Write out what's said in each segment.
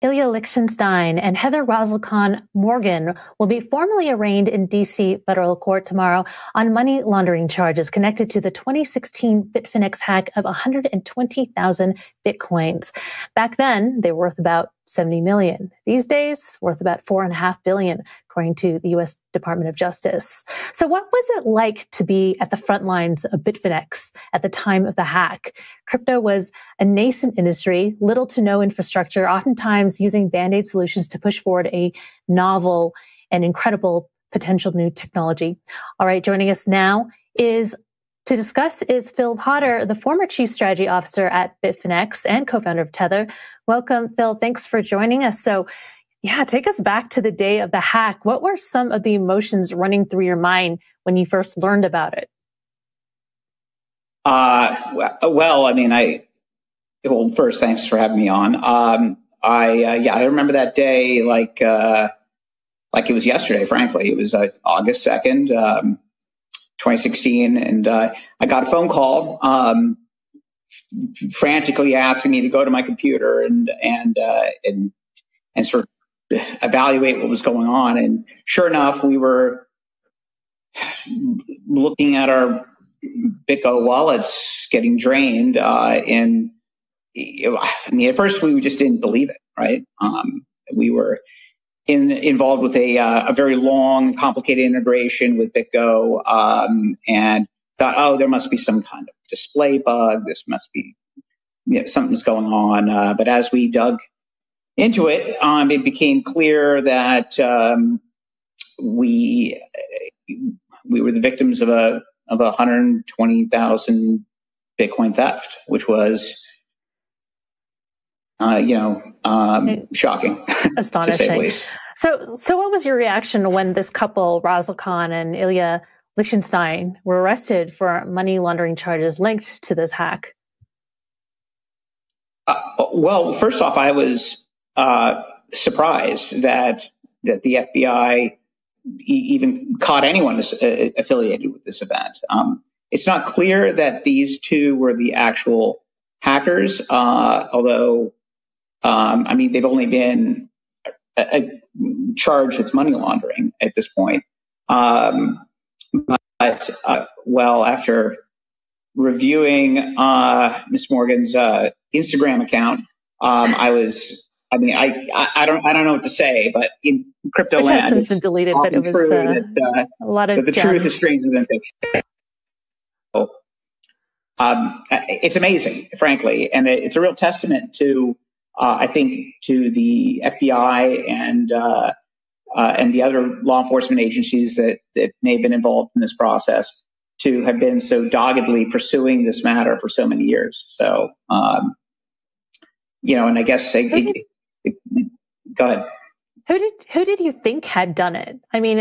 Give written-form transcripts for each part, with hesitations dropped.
Ilya Lichtenstein and Heather Roselkan Morgan will be formally arraigned in D.C. federal court tomorrow on money laundering charges connected to the 2016 Bitfinex hack of 120,000 Bitcoins. Back then, they were worth about 70 million. These days, worth about $4.5 billion, according to the U.S. Department of Justice. So what was it like to be at the front lines of Bitfinex at the time of the hack? Crypto was a nascent industry, little to no infrastructure, oftentimes using band-aid solutions to push forward a novel and incredible potential new technology. All right, joining us now to discuss is Phil Potter, the former Chief Strategy Officer at Bitfinex and co-founder of Tether. Welcome, Phil. Thanks for joining us. So, yeah, take us back to the day of the hack. What were some of the emotions running through your mind when you first learned about it? First, thanks for having me on. I remember that day like it was yesterday. Frankly, it was August 2nd, 2016, and I got a phone call, frantically asking me to go to my computer and sort of evaluate what was going on. And sure enough, we were looking at our BitGo wallets getting drained. At first we just didn't believe it, right? We were involved with a very long, complicated integration with BitGo, and thought, oh, there must be some kind of display bug. This must be, something's going on. But as we dug into it, it became clear that we were the victims of a 120,000 Bitcoin theft, which was shocking. Astonishing. So what was your reaction when this couple, Roselkan and Ilya Lichtenstein, were arrested for money laundering charges linked to this hack? Well, first off, I was surprised that the FBI even caught anyone affiliated with this event. It's not clear that these two were the actual hackers, although they've only been charged with money laundering at this point. After reviewing Ms. Morgan's Instagram account, I don't know what to say, but in crypto land, has since been deleted, but it was a lot of the truth is stranger than fiction. So, it's amazing, frankly, and it's a real testament to, I think, to the FBI and the other law enforcement agencies that may have been involved in this process to have been so doggedly pursuing this matter for so many years. So, and I guess go ahead. Who did you think had done it? I mean,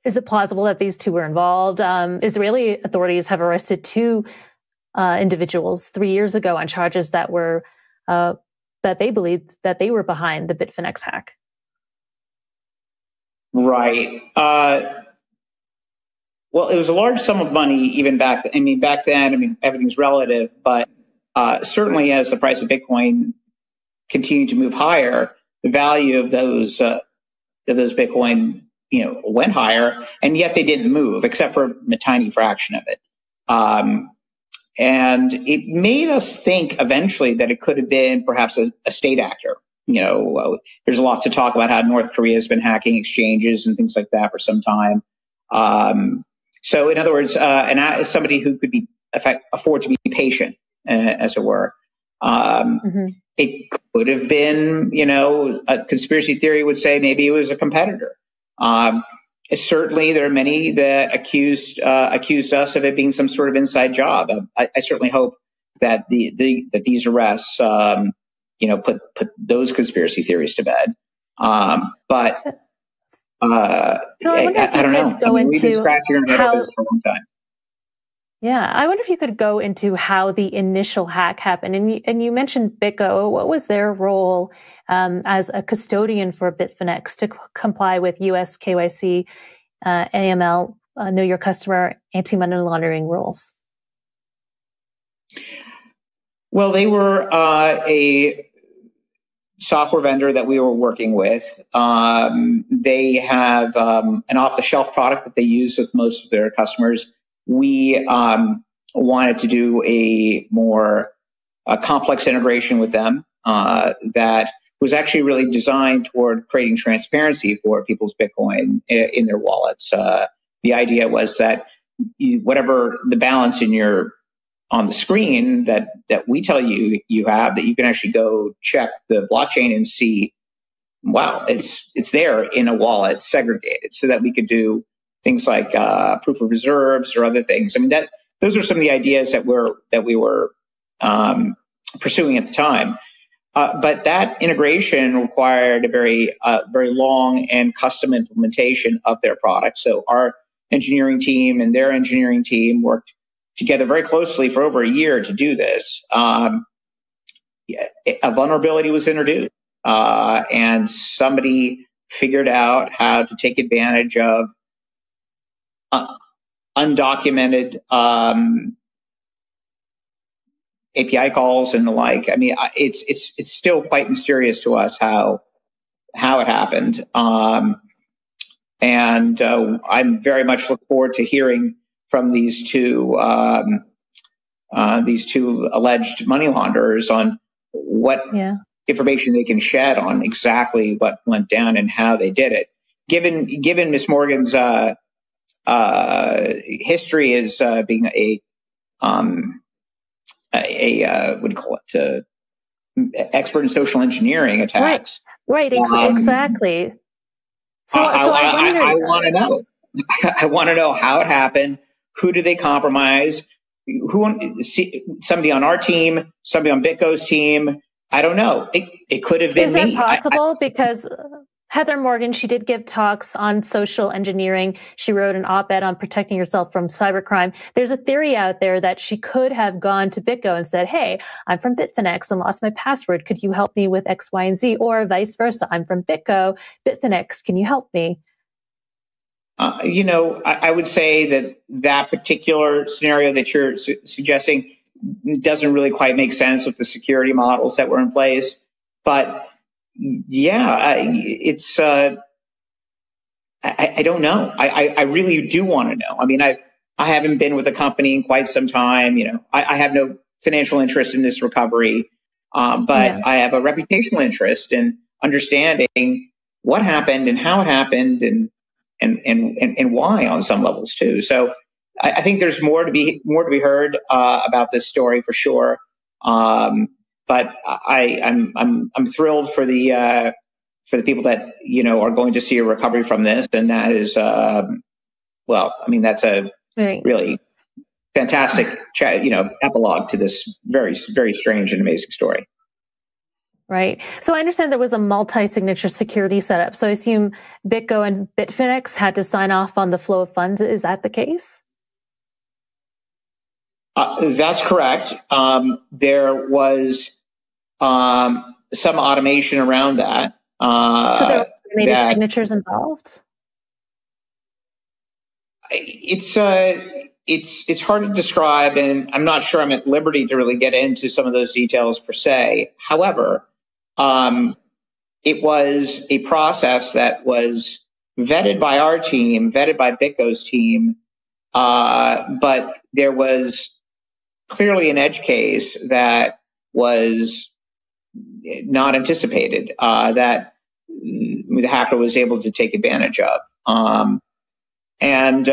is it plausible that these two were involved? Israeli authorities have arrested two individuals 3 years ago on charges that were that they believed that they were behind the Bitfinex hack. Right. Well, it was a large sum of money even back. Back then, everything's relative, but certainly as the price of Bitcoin continued to move higher, the value of those Bitcoin, went higher, and yet they didn't move except for a tiny fraction of it. And it made us think eventually that it could have been perhaps a state actor. There's lots of talk about how North Korea has been hacking exchanges and things like that for some time. So in other words, somebody who could afford to be patient, as it were. It could have been, a conspiracy theory would say maybe it was a competitor. Certainly, there are many that accused us of it being some sort of inside job. I certainly hope that these arrests, put those conspiracy theories to bed. But so I don't know. We've been scratching our head over this for a long time. Yeah, I wonder if you could go into how the initial hack happened. And you mentioned BitGo. What was their role as a custodian for Bitfinex to comply with US KYC, AML, Know Your Customer, anti-money laundering rules? Well, they were software vendor that we were working with, they have an off-the-shelf product that they use with most of their customers. We wanted to do a more complex integration with them that was actually really designed toward creating transparency for people's Bitcoin in their wallets. The idea was that whatever the balance on the screen that we tell you have, that you can actually go check the blockchain and see, wow, it's there in a wallet segregated, so that we could do things like proof of reserves or other things. I mean, those are some of the ideas that we were pursuing at the time. But that integration required a very long and custom implementation of their product. So our engineering team and their engineering team worked together very closely for over a year to do this. A vulnerability was introduced, and somebody figured out how to take advantage of undocumented API calls and the like. I mean, it's still quite mysterious to us how it happened. And I'm very much look forward to hearing from these two alleged money launderers on what information they can shed on exactly what went down and how they did it. Given Ms. Morgan's history as being a what do you call it? Expert in social engineering attacks. Right. Exactly. So I want to know. I want to know how it happened. Who did they compromise? Somebody on our team, somebody on BitGo's team. I don't know. It could have been me. Is that possible? Because Heather Morgan, she did give talks on social engineering. She wrote an op-ed on protecting yourself from cybercrime. There's a theory out there that she could have gone to BitGo and said, hey, I'm from Bitfinex and lost my password. Could you help me with X, Y, and Z? Or vice versa. I'm from BitGo, Bitfinex. Can you help me? I would say that particular scenario that you're suggesting doesn't really quite make sense with the security models that were in place. But yeah, it's I don't know. I really do want to know. I mean, I haven't been with a company in quite some time. I have no financial interest in this recovery, but I have a reputational interest in understanding what happened and how it happened and why on some levels too. So I think there's more to be heard about this story for sure. But I'm thrilled for the people that are going to see a recovery from this, and that is that's a really fantastic epilogue to this very, very strange and amazing story. Right. So I understand there was a multi-signature security setup. So I assume BitGo and Bitfinex had to sign off on the flow of funds. Is that the case? That's correct. There was some automation around that. So there were automated signatures involved? It's hard to describe, and I'm not sure I'm at liberty to really get into some of those details per se. However, it was a process that was vetted by our team, vetted by BitGo's team, but there was clearly an edge case that was not anticipated, that the hacker was able to take advantage of. And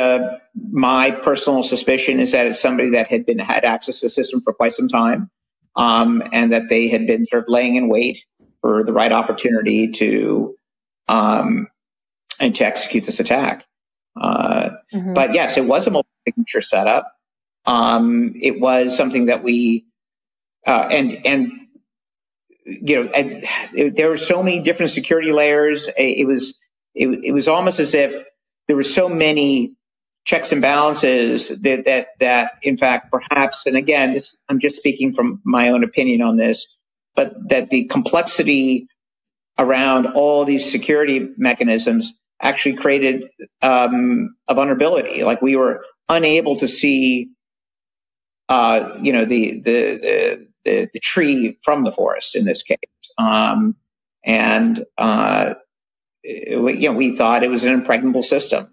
my personal suspicion is that it's somebody that had access to the system for quite some time, and that they had been sort of laying in wait for the right opportunity to execute this attack. But yes, it was a multi-signature setup. It was something that we there were so many different security layers. It was almost as if there were so many checks and balances that in fact, perhaps, and again, I'm just speaking from my own opinion on this, but that the complexity around all these security mechanisms actually created a vulnerability. Like, we were unable to see, the tree from the forest in this case. And we thought it was an impregnable system.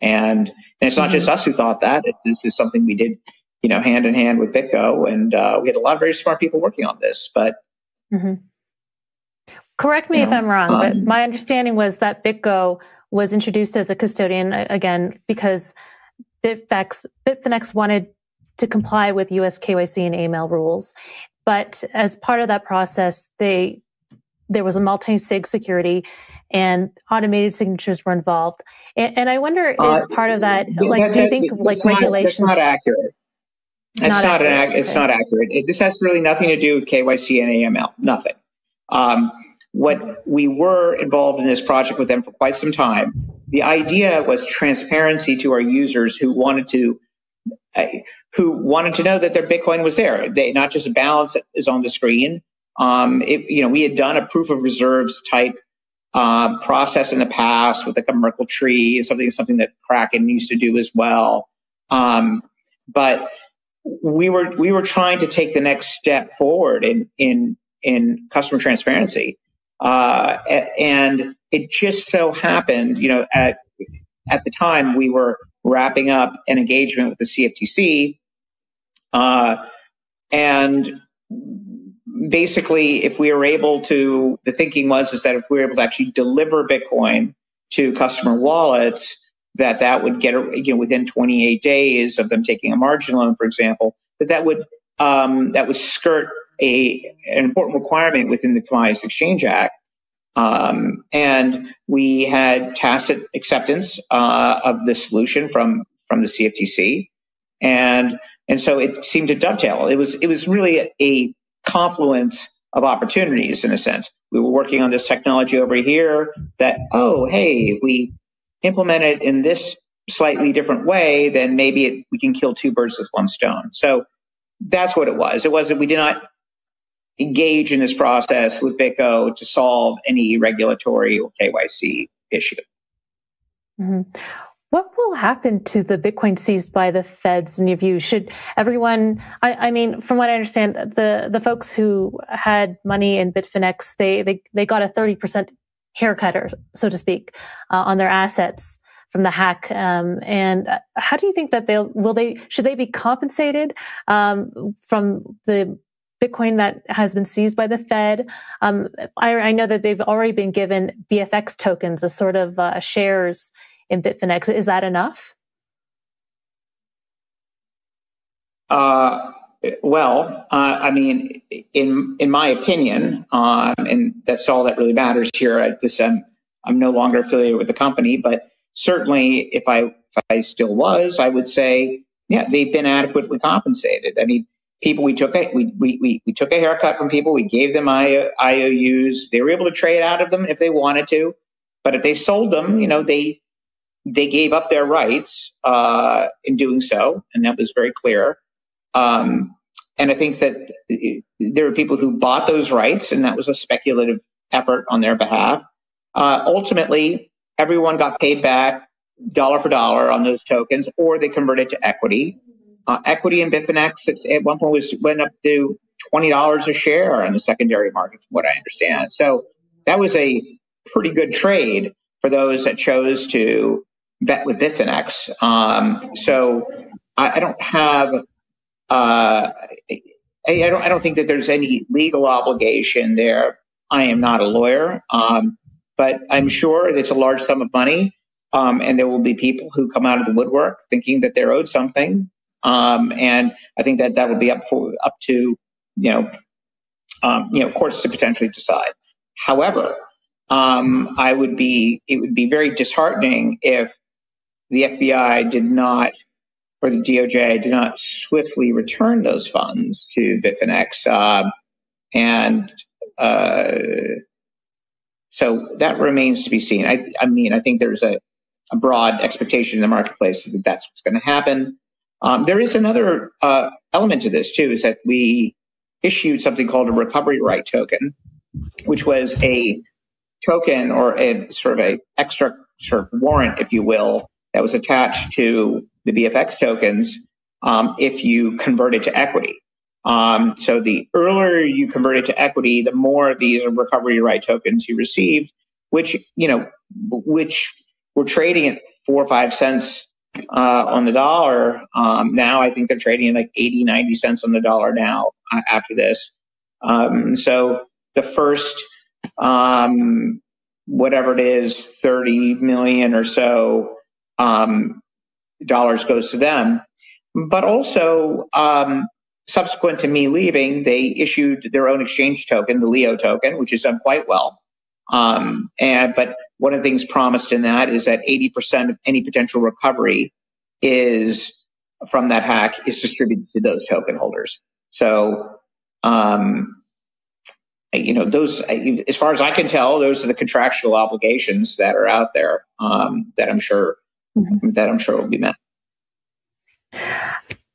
And it's not just us who thought that. This is something we did, hand in hand with BitGo, and we had a lot of very smart people working on this. But correct me if I'm wrong, but my understanding was that BitGo was introduced as a custodian again because Bitfinex wanted to comply with U.S. KYC and AML rules, but as part of that process, there was a multi-sig security and automated signatures were involved. And I wonder if part of that, do you think regulations? That's not accurate. It's not accurate. This has really nothing to do with KYC and AML. Nothing. What we were involved in this project with them for quite some time. The idea was transparency to our users who wanted to know that their Bitcoin was there. They not just a balance that is on the screen. We had done a proof of reserves type process in the past with like a Merkle tree, something that Kraken used to do as well. But we were trying to take the next step forward in customer transparency, and it just so happened, at the time we were wrapping up an engagement with the CFTC, and basically, if we were able to, the thinking was that if we were able to actually deliver Bitcoin to customer wallets, that would get, within 28 days of them taking a margin loan, for example, that would skirt an important requirement within the Commodities Exchange Act. And we had tacit acceptance of the solution from the CFTC, and so it seemed to dovetail. It was really a confluence of opportunities in a sense. We were working on this technology over here that, if we implement it in this slightly different way, then maybe we can kill two birds with one stone. So that's what it was. It wasn't, we did not engage in this process with BitGo to solve any regulatory or KYC issue. What will happen to the Bitcoin seized by the feds in your view? Should everyone, I mean, from what I understand, the folks who had money in Bitfinex, they got a 30% haircut, or so to speak, on their assets from the hack. And how do you think that should they be compensated from the Bitcoin that has been seized by the Fed? I know that they've already been given BFX tokens as sort of shares in Bitfinex. Is that enough? Well, I mean, in my opinion, and that's all that really matters here. I'm no longer affiliated with the company, but certainly if I still was, I would say, yeah, they've been adequately compensated. I mean, people, we took a haircut from people. We gave them IOUs. They were able to trade out of them if they wanted to, but if they sold them, they gave up their rights in doing so, and that was very clear. And I think that there were people who bought those rights, and that was a speculative effort on their behalf. Ultimately, everyone got paid back dollar for dollar on those tokens, or they converted to equity. Equity in Bitfinex at one point went up to $20 a share on the secondary market, from what I understand. So that was a pretty good trade for those that chose to bet with Bitfinex. So I don't have. I don't think that there's any legal obligation there. I am not a lawyer, but I'm sure it's a large sum of money, and there will be people who come out of the woodwork thinking that they're owed something, and I think that will be up to courts to potentially decide. However, it would be very disheartening if the FBI did not, or the DOJ did not swiftly return those funds to Bitfinex. So that remains to be seen. I mean, I think there's a broad expectation in the marketplace that that's what's going to happen. There is another element to this, too, is that we issued something called a recovery right token, which was a token or a sort of a extra sort of warrant, if you will, that was attached to the BFX tokens if you converted to equity. So the earlier you convert it to equity, the more of these recovery right tokens you received, which were trading at 4 or 5 cents on the dollar. Now I think they're trading at like 80, 90 cents on the dollar now after this. So the first, whatever it is, 30 million or so dollars goes to them. But also, subsequent to me leaving, they issued their own exchange token, the Leo token, which has done quite well. But one of the things promised in that is that 80% of any potential recovery is from that hack is distributed to those token holders. So, those, as far as I can tell, those are the contractual obligations that are out there that I'm sure will be met.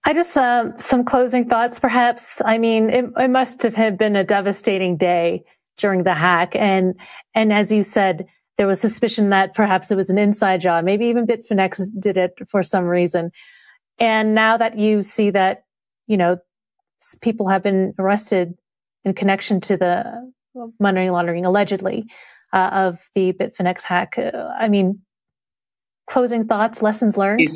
I just some closing thoughts, perhaps. I mean, it must have been a devastating day during the hack, and as you said, there was suspicion that perhaps it was an inside job. Maybe even Bitfinex did it for some reason. And now that you see that, people have been arrested in connection to the money laundering, allegedly, of the Bitfinex hack. I mean, closing thoughts, lessons learned?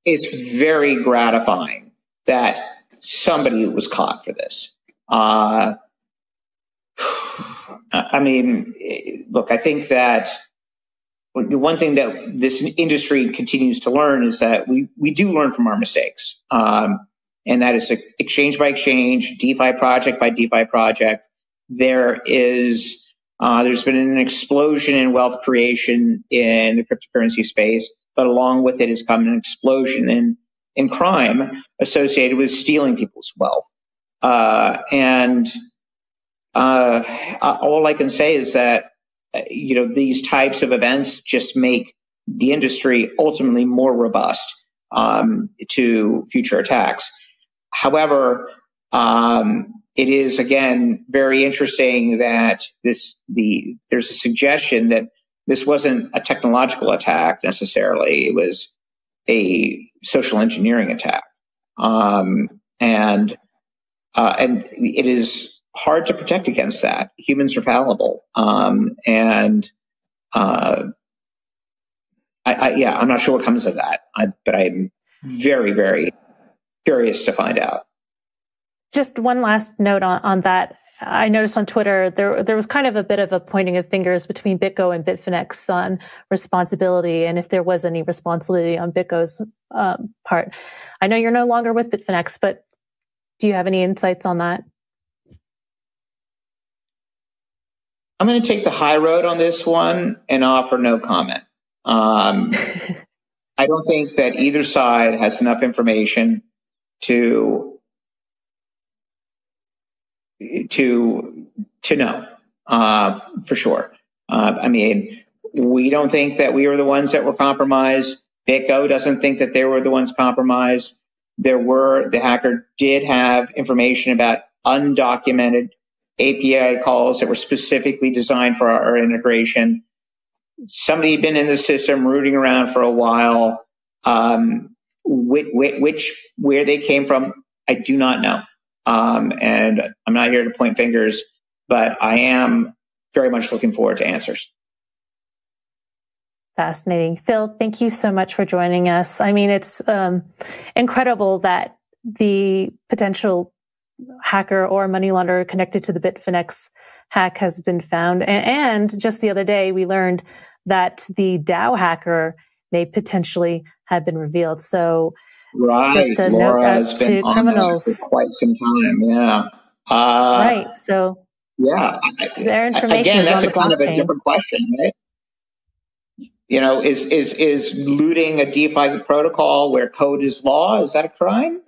It's very gratifying that somebody was caught for this. I mean, look, I think that one thing that this industry continues to learn is that we do learn from our mistakes. And that is exchange by exchange, DeFi project by DeFi project. There's been an explosion in wealth creation in the cryptocurrency space, but along with it has come an explosion in crime associated with stealing people's wealth. And all I can say is that, these types of events just make the industry ultimately more robust to future attacks. However, it is, again, very interesting that there's a suggestion that this wasn't a technological attack necessarily. It was a social engineering attack. And it is hard to protect against that. Humans are fallible. I'm not sure what comes of that, but I'm very, very curious to find out. Just one last note on that. I noticed on Twitter there was kind of a bit of a pointing of fingers between BitGo and Bitfinex on responsibility, and if there was any responsibility on BitGo's part. I know you're no longer with Bitfinex, but do you have any insights on that? I'm going to take the high road on this one and offer no comment. I don't think that either side has enough information to know for sure. I mean, we don't think that we were the ones that were compromised. BitGo doesn't think that they were the ones compromised. The hacker did have information about undocumented API calls that were specifically designed for our integration. Somebody had been in the system rooting around for a while. Where they came from, I do not know. And I'm not here to point fingers, but I am very much looking forward to answers. Fascinating. Phil, thank you so much for joining us. I mean, it's incredible that the potential hacker or money launderer connected to the Bitfinex hack has been found. And just the other day, we learned that the DAO hacker may potentially have been revealed. So just a note out to criminals. For quite some time, yeah. Right. So yeah, their information again, is on the blockchain. Kind of a different question, right? Is looting a DeFi protocol where code is law? Is that a crime?